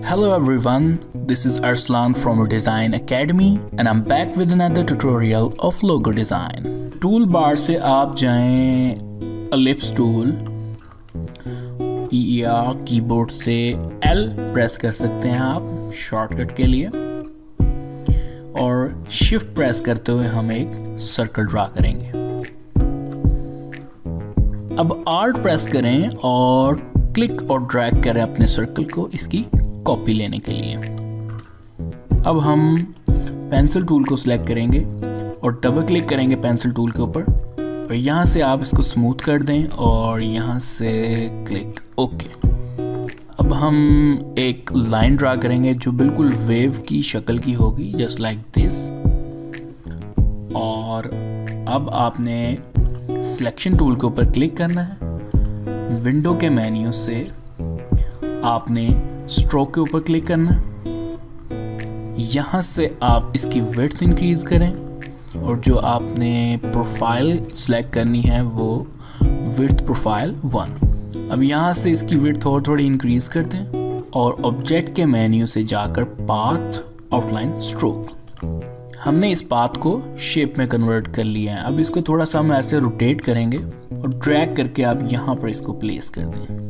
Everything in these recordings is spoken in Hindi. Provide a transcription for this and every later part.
Hello everyone, this is Arslan from Design Academy and I'm back with another tutorial of logo design. Tool bar से आप जाएं एलिप्स टूल या कीबोर्ड से L प्रेस कर सकते हैं आप शॉर्टकट के लिए और शिफ्ट प्रेस करते हुए हम एक सर्कल ड्रा करेंगे। अब Alt प्रेस करें और क्लिक और ड्रैग करें अपने सर्कल को इसकी कॉपी लेने के लिए। अब हम पेंसिल टूल को सिलेक्ट करेंगे और डबल क्लिक करेंगे पेंसिल टूल के ऊपर और यहाँ से आप इसको स्मूथ कर दें और यहाँ से क्लिक ओके। अब हम एक लाइन ड्रा करेंगे जो बिल्कुल वेव की शक्ल की होगी जस्ट लाइक दिस। और अब आपने सिलेक्शन टूल के ऊपर क्लिक करना है। विंडो के मेन्यू से आपने स्ट्रोक के ऊपर क्लिक करना है। यहाँ से आप इसकी विड्थ इंक्रीज करें और जो आपने प्रोफाइल सेलेक्ट करनी है वो विड्थ प्रोफाइल 1। अब यहाँ से इसकी विड्थ और थोड़ी इंक्रीज कर दें और ऑब्जेक्ट के मेन्यू से जाकर पाथ आउटलाइन स्ट्रोक। हमने इस पाथ को शेप में कन्वर्ट कर लिया है। अब इसको थोड़ा सा हम ऐसे रोटेट करेंगे और ड्रैग करके आप यहाँ पर इसको प्लेस कर दें।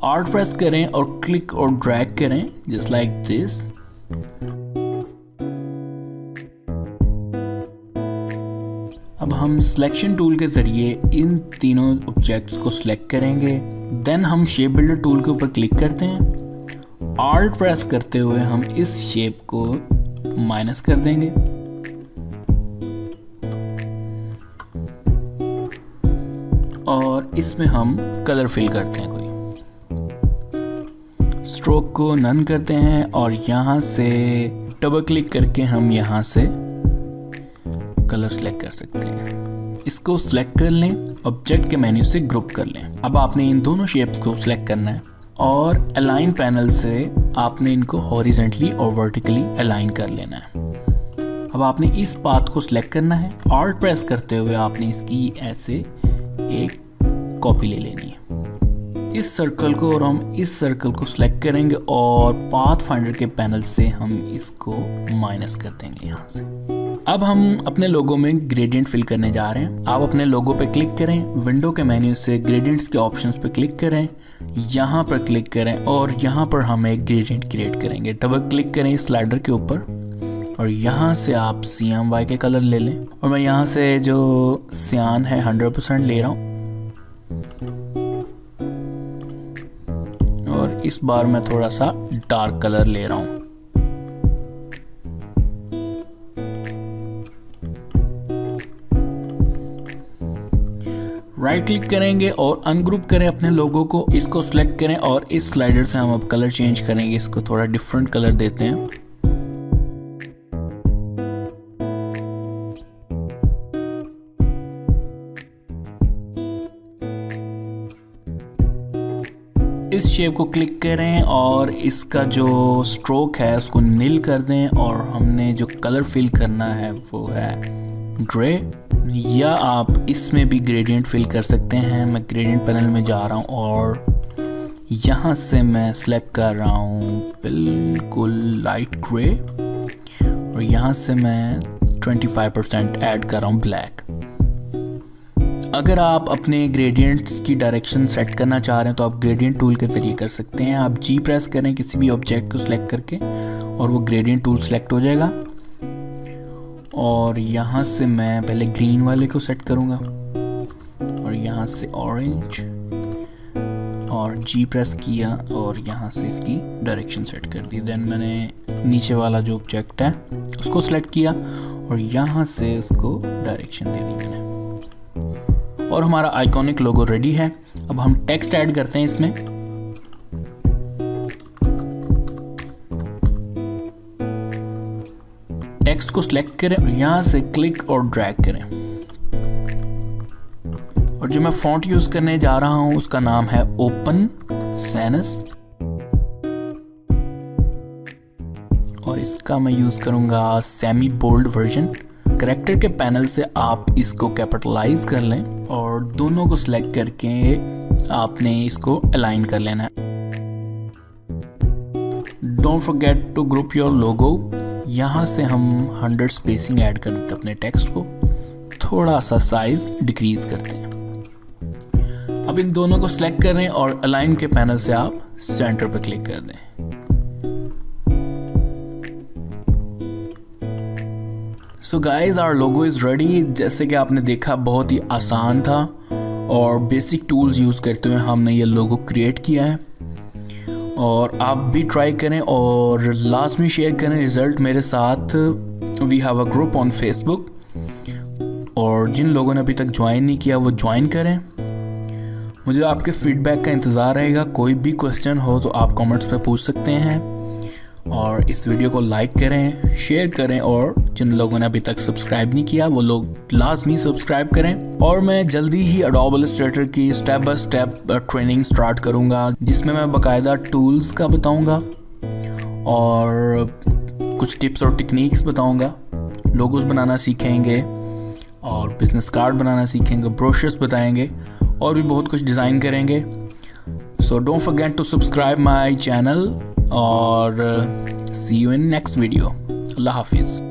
Alt प्रेस करें और क्लिक और ड्रैग करें जस्ट लाइक दिस। अब हम सिलेक्शन टूल के जरिए इन तीनों ऑब्जेक्ट्स को सिलेक्ट करेंगे। देन हम शेप बिल्डर टूल के ऊपर क्लिक करते हैं। Alt प्रेस करते हुए हम इस शेप को माइनस कर देंगे और इसमें हम कलर फिल करते हैं। स्ट्रोक को नन करते हैं और यहाँ से डबल क्लिक करके हम यहाँ से कलर सेलेक्ट कर सकते हैं। इसको सेलेक्ट कर लें, ऑब्जेक्ट के मेन्यू से ग्रुप कर लें। अब आपने इन दोनों शेप्स को सेलेक्ट करना है और अलाइन पैनल से आपने इनको हॉरिजॉन्टली और वर्टिकली अलाइन कर लेना है। अब आपने इस पाथ को सिलेक्ट करना है। Alt प्रेस करते हुए आपने इसकी ऐसे एक कॉपी ले लेनी है इस सर्कल को और हम इस सर्कल को सिलेक्ट करेंगे और पाथ फाइंडर के पैनल से हम इसको माइनस कर देंगे यहाँ से। अब हम अपने लोगो में ग्रेडियंट फिल करने जा रहे हैं। आप अपने लोगो पे क्लिक करें, विंडो के मेन्यू से ग्रेडियंट्स के ऑप्शंस पे क्लिक करें, यहाँ पर क्लिक करें और यहाँ पर हम एक ग्रेडियंट क्रिएट करेंगे। डबल क्लिक करें स्लाइडर के ऊपर और यहाँ से आप CMY के कलर ले लें और मैं यहाँ से जो सियान है 100% ले रहा हूँ और इस बार मैं थोड़ा सा डार्क कलर ले रहा हूं। राइट क्लिक करेंगे और अनग्रुप करें अपने लोगो को, इसको सिलेक्ट करें और इस स्लाइडर से हम अब कलर चेंज करेंगे। इसको थोड़ा डिफरेंट कलर देते हैं। इस शेप को क्लिक करें और इसका जो स्ट्रोक है उसको नील कर दें और हमने जो कलर फिल करना है वो है ग्रे, या आप इसमें भी ग्रेडियंट फिल कर सकते हैं। मैं ग्रेडियंट पैनल में जा रहा हूँ और यहाँ से मैं सेलेक्ट कर रहा हूँ बिल्कुल लाइट ग्रे और यहाँ से मैं 25% ऐड कर रहा हूँ ब्लैक। अगर आप अपने ग्रेडियंट्स की डायरेक्शन सेट करना चाह रहे हैं तो आप ग्रेडियंट टूल के जरिए कर सकते हैं। आप G प्रेस करें किसी भी ऑब्जेक्ट को सिलेक्ट करके और वो ग्रेडियंट टूल सेलेक्ट हो जाएगा। और यहाँ से मैं पहले ग्रीन वाले को सेट करूँगा और यहाँ से ऑरेंज और G प्रेस किया और यहाँ से इसकी डायरेक्शन सेट कर दी। देन मैंने नीचे वाला जो ऑब्जेक्ट है उसको सिलेक्ट किया और यहाँ से उसको डायरेक्शन दे दी मैंने और हमारा आइकॉनिक लोगो रेडी है। अब हम टेक्स्ट ऐड करते हैं इसमें। टेक्स्ट को सिलेक्ट करें और यहाँ से क्लिक और ड्रैग करें और जो मैं फॉन्ट यूज करने जा रहा हूं उसका नाम है ओपन सैनस और इसका मैं यूज करूंगा सेमी बोल्ड वर्जन। कैरेक्टर के पैनल से आप इसको कैपिटलाइज कर लें और दोनों को सिलेक्ट करके आपने इसको अलाइन कर लेना है। Don't forget to group your logo. यहाँ से हम 100 स्पेसिंग ऐड कर देते हैं अपने टेक्स्ट को, थोड़ा सा साइज डिक्रीज करते हैं। अब इन दोनों को सिलेक्ट करें और अलाइन के पैनल से आप सेंटर पर क्लिक कर दें। So guys our logo is ready. जैसे कि आपने देखा बहुत ही आसान था और बेसिक टूल्स यूज करते हुए हमने ये लोगो क्रिएट किया है, और आप भी ट्राई करें और लास्ट में शेयर करें रिजल्ट मेरे साथ। We have a group on Facebook, और जिन लोगों ने अभी तक ज्वाइन नहीं किया वो ज्वाइन करें। मुझे आपके फीडबैक का इंतज़ार रहेगा। कोई भी क्वेश्चन हो तो आप कमेंट्स पे पूछ सकते हैं, और इस वीडियो को लाइक करें, शेयर करें, और जिन लोगों ने अभी तक सब्सक्राइब नहीं किया वो लोग लाजमी सब्सक्राइब करें। और मैं जल्दी ही एडोब इलस्ट्रेटर की step by step training start करूंगा, जिसमें मैं बाकायदा टूल्स का बताऊंगा और कुछ टिप्स और टेक्निक्स बताऊंगा। लोगोस बनाना सीखेंगे और बिजनेस कार्ड बनाना सीखेंगे, ब्रोशर्स बताएंगे, और भी बहुत कुछ डिज़ाइन करेंगे। So don't forget to subscribe my channel, और see you in next video. अल्लाह हाफिज़।